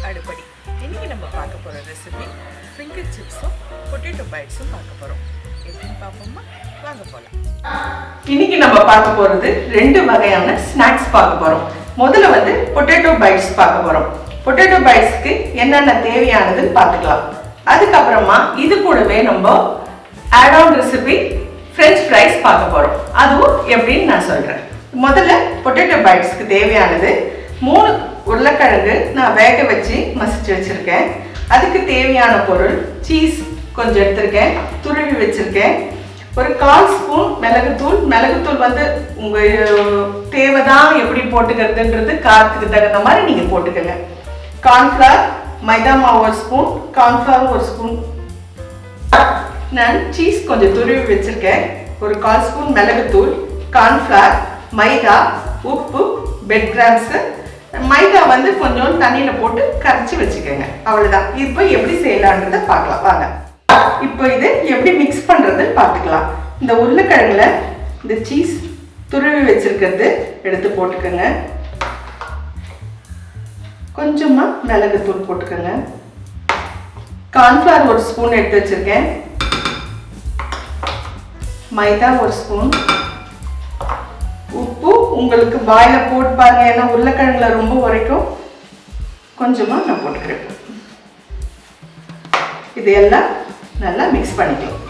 அடுப்படி. இன்னைக்கு நம்ம பார்க்க போகிற ரெசிபி ஃபிங்கர் சிப்ஸும் பொட்டேட்டோ பைட்ஸும் பார்க்க போகிறோம். எப்படின்னு பார்ப்போமா? வாங்க போகலாம். இன்னைக்கு நம்ம பார்க்க போகிறது 2 வகையான ஸ்நாக்ஸ் பார்க்க போகிறோம். முதல்ல பொட்டேட்டோ பைட்ஸ் பார்க்க போகிறோம். பொட்டேட்டோ பைட்ஸ்க்கு என்னென்ன தேவையானதுன்னு பார்த்துக்கலாம். அதுக்கப்புறமா இது கூடவே நம்ம add on recipe French fries பார்க்க போகிறோம். அதுவும் எப்படின்னு நான் சொல்கிறேன். முதல்ல பொட்டேட்டோ பைட்ஸ்க்கு தேவையானது 3 உருளைக்கிழங்கு நான் வேக வச்சு மசிச்சு வச்சுருக்கேன். அதுக்கு தேவையான பொருள் சீஸ் கொஞ்சம் எடுத்திருக்கேன், துருவி வச்சுருக்கேன். ஒரு 1/4 ஸ்பூன் மிளகுத்தூள். மிளகுத்தூள் உங்கள் தேவை தான், எப்படி போட்டுக்கிறதுன்றது காரத்துக்கு தகுந்த மாதிரி நீங்கள் போட்டுக்கோங்க. கார்ன்ஃப்ளவர், மைதா மாவு 1 ஸ்பூன், கார்ன்ஃப்ளவர் 1 ஸ்பூன். நான் சீஸ் கொஞ்சம் துருவி வச்சுருக்கேன். ஒரு 1/4 ஸ்பூன் மிளகுத்தூள், கார்ன்ஃப்ளவர், மைதா, உப்பு, பெட் கிராம்ஸு. மைதா கொஞ்சம் தண்ணியில் போட்டு கரைச்சி வச்சுக்கோங்க. அவ்வளோதான். இப்போ எப்படி செய்யலான்றதை பார்க்கலாம் வாங்க. இப்போ இது எப்படி மிக்ஸ் பண்ணுறதுன்னு பார்த்துக்கலாம். இந்த உருளைக்கிழங்குல இந்த சீஸ் துருவி வச்சிருக்கிறது எடுத்து போட்டுக்கோங்க. கொஞ்சமாக மிளகுத்தூள் போட்டுக்கோங்க. கார்ன்ஃப்ளவர் 1 ஸ்பூன் எடுத்து வச்சுருக்கேன். மைதா 1 ஸ்பூன். உப்பு உங்களுக்கு வாயில போட்டு பாருங்க, ஏன்னா உருளைக்கிழங்குல ரொம்ப உரைக்கும். கொஞ்சமாக நான் போட்டுக்கிறேன். இது எல்லாம் நல்லா மிக்ஸ் பண்ணிக்கலாம்.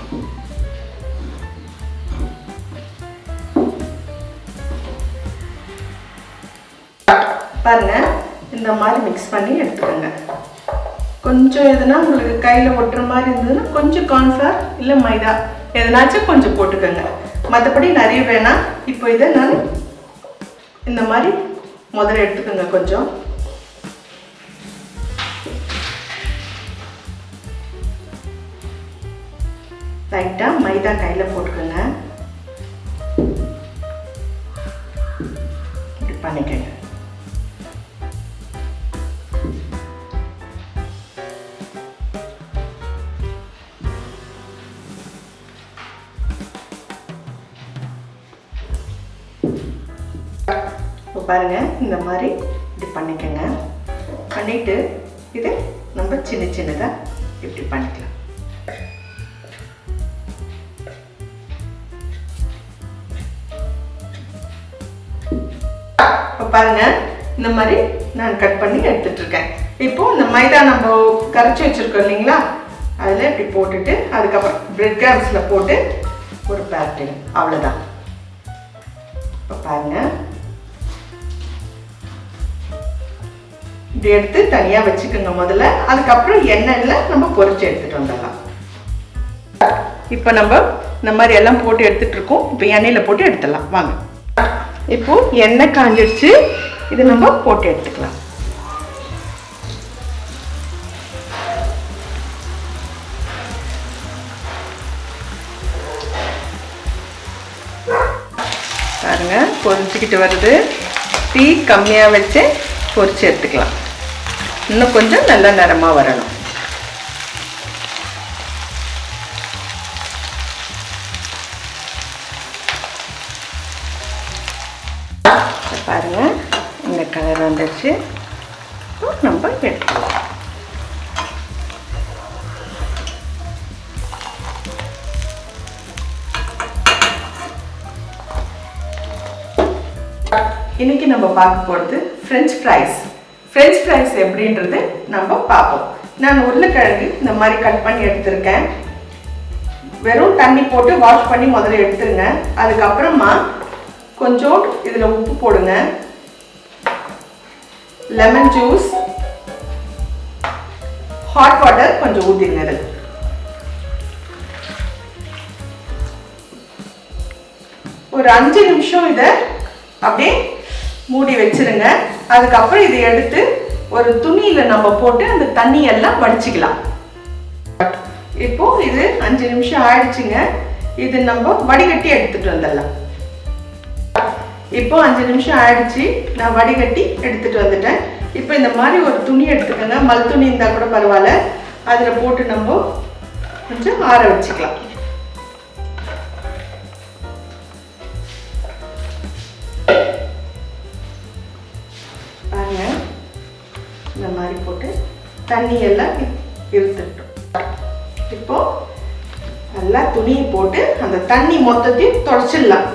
பாருங்க, இந்த மாதிரி மிக்ஸ் பண்ணி எடுத்துக்கோங்க. கொஞ்சம் எதுனா உங்களுக்கு கையில் ஒட்டுற மாதிரி இருந்ததுன்னா கொஞ்சம் கார்ன்ஃப்ளவர் இல்லை மைதா எதனாச்சும் கொஞ்சம் போட்டுக்கோங்க. மற்றபடி நிறைய வேணாம். இப்போ இதை நான் இந்த மாதிரி முதல்ல எடுத்துக்கோங்க. கொஞ்சம் லைட்டாக மைதா கையில் போட்டுக்கோங்க. இப்படி பண்ணிக்கோங்க. இப்போ பாருங்க, இந்த மாதிரி இப்படி பண்ணிக்கோங்க. பண்ணிட்டு இது நம்ம சின்ன சின்னதாக இப்படி பண்ணிக்கலாம். இப்போ பாருங்க, இந்த மாதிரி நான் கட் பண்ணி எடுத்துட்டு இருக்கேன். இப்போ இந்த மைதா நம்ம கரைச்சி வச்சிருக்கோம் இல்லைங்களா, அதில் இப்படி போட்டுட்டு அதுக்கப்புறம் பிரெட் கிராம்ஸில் போட்டு ஒரு பேரட்டிங். அவ்வளோதான். இப்போ பாருங்க, இப்படி எடுத்து தனியாக வச்சுக்கோங்க முதல்ல. அதுக்கப்புறம் எண்ணெயில் நம்ம பொரிச்சு எடுத்துட்டு வந்துடலாம். இப்போ நம்ம இந்த மாதிரி எல்லாம் போட்டு எடுத்துட்டு இருக்கோம். இப்போ எண்ணெயில் போட்டு எடுத்துடலாம் வாங்க. இப்போ எண்ணெய் காஞ்சிடுச்சு. இது நம்ம போட்டு எடுத்துக்கலாம். பாருங்க, பொரிச்சுக்கிட்டு வருது. தீ கம்மியாக வச்சு பொரிச்சு எடுத்துக்கலாம். இன்னும் கொஞ்சம் நல்லா நிறமாக வரணும். பாருங்க, இந்த கலர் வந்துடுச்சு. நம்ம எடுத்துக்கலாம். இன்னைக்கு நம்ம பார்க்க போகிறது ஃப்ரெஞ்ச் ஃப்ரைஸ். ஃப்ரெஞ்ச் ஃப்ரைஸ் எப்படின்றது நம்ம பார்ப்போம். நான் உருளைக்கிழங்கு இந்த மாதிரி கட் பண்ணி எடுத்துருக்கேன். வெறும் தண்ணி போட்டு வாஷ் பண்ணி முதல்ல எடுத்துருங்க. அதுக்கப்புறமா கொஞ்சம் இதில் உப்பு போடுங்க, லெமன் ஜூஸ், ஹாட் வாட்டர் கொஞ்சம் ஊற்றிடுங்க. இதில் ஒரு 5 நிமிஷம் இதை அப்படியே மூடி வச்சிருங்க. அதுக்கப்புறம் இதை எடுத்து ஒரு துணியில நம்ம போட்டு அந்த தண்ணி எல்லாம் வடிச்சுக்கலாம். இப்போ இது 5 நிமிஷம் ஆயிடுச்சுங்க. இது நம்ம வடிகட்டி எடுத்துட்டு வந்துடலாம். இப்போ 5 நிமிஷம் ஆயிடுச்சு. நான் வடிகட்டி எடுத்துட்டு வந்துட்டேன். இப்போ இந்த மாதிரி ஒரு துணி எடுத்துக்கோங்க. மல் துணி இருந்தால் கூட பரவாயில்ல. அதில் போட்டு நம்ம கொஞ்சம் ஆற வச்சுக்கலாம். இந்த மாதிரி போட்டு தண்ணி எல்லாம் இழுத்துட்டோம். இப்போ நல்லா துணியை போட்டு அந்த தண்ணி மொத்தத்தையும் தொடச்சிடலாம்.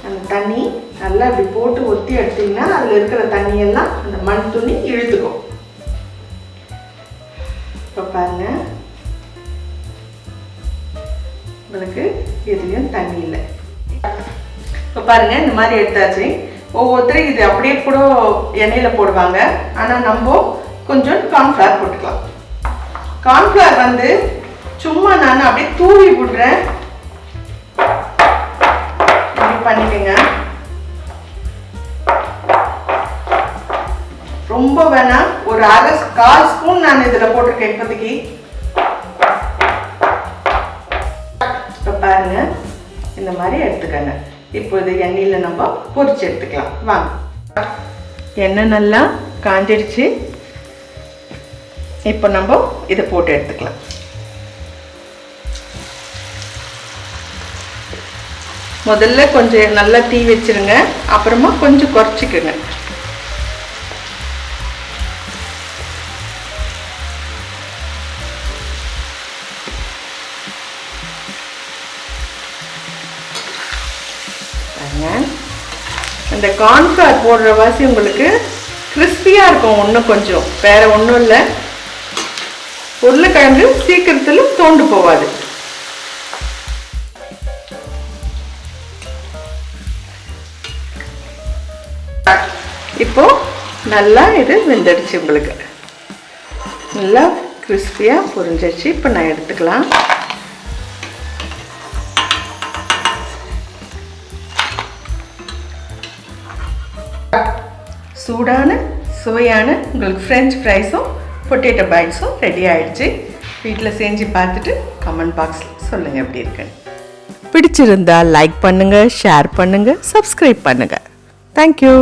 அந்த தண்ணி நல்லா இப்படி போட்டு ஒத்தி எடுத்தீங்கன்னா அதில் இருக்கிற தண்ணியெல்லாம் அந்த மண் துணி இழுத்துக்கும். இப்போ பாருங்க, உங்களுக்கு எதுலையும் தண்ணி இல்லை. இப்போ பாருங்க, இந்த மாதிரி எடுத்தாச்சு. ஒவ்வொருத்தரும் இது அப்படியே கூட எண்ணெயில் போடுவாங்க. ஆனால் நம்ம கொஞ்சம் கார்ன்ஃப்ளவர் போட்டுக்கலாம். கார்ன்ஃப்ளவர் வந்து சும்மா நான் அப்படியே தூவி விடுறேன். இப்படி பண்ணிக்கங்க. ரொம்ப வேணாம், ஒரு கால் ஸ்பூன் நான் இதில் போட்டிருக்கேன் இப்போதைக்கு. இப்போ பாருங்க, இந்த மாதிரி எடுத்துக்கங்க. இப்போ இது எண்ணெயில் நம்ம பொரிச்சு எடுத்துக்கலாம். வாங்க. எண்ணெய் நல்லா காஞ்சிடுச்சு. இப்போ நம்ம இதை போட்டு எடுத்துக்கலாம். முதல்ல கொஞ்சம் நல்லா தீ வச்சிருங்க, அப்புறமா கொஞ்சம் குறைச்சிக்கோங்க. இந்த கார்ன்ஃப்ளவர் போடுற வாசி உங்களுக்கு கிறிஸ்பியாக இருக்கும். இன்னும் கொஞ்சம் வேற ஒன்றும் இல்லை. உருளைக்கிழங்கு சீக்கிரத்தில் தோண்டு போகாது. இப்போ நல்லா இது வெந்துடுச்சு. உங்களுக்கு நல்லா கிறிஸ்பியாக பொரிஞ்சிடுச்சு. இப்போ நான் எடுத்துக்கலாம். சூடான சுவையான உங்களுக்கு ஃப்ரெஞ்ச் ஃப்ரைஸும் பொட்டேட்டோ பைட்ஸும் ரெடி ஆகிடுச்சு. வீட்டில் செஞ்சு பார்த்துட்டு கமெண்ட் பாக்ஸில் சொல்லுங்கள் எப்படி இருக்குன்னு. பிடிச்சிருந்தா லைக் பண்ணுங்கள், ஷேர் பண்ணுங்கள், சப்ஸ்கிரைப் பண்ணுங்கள். தேங்க்யூ.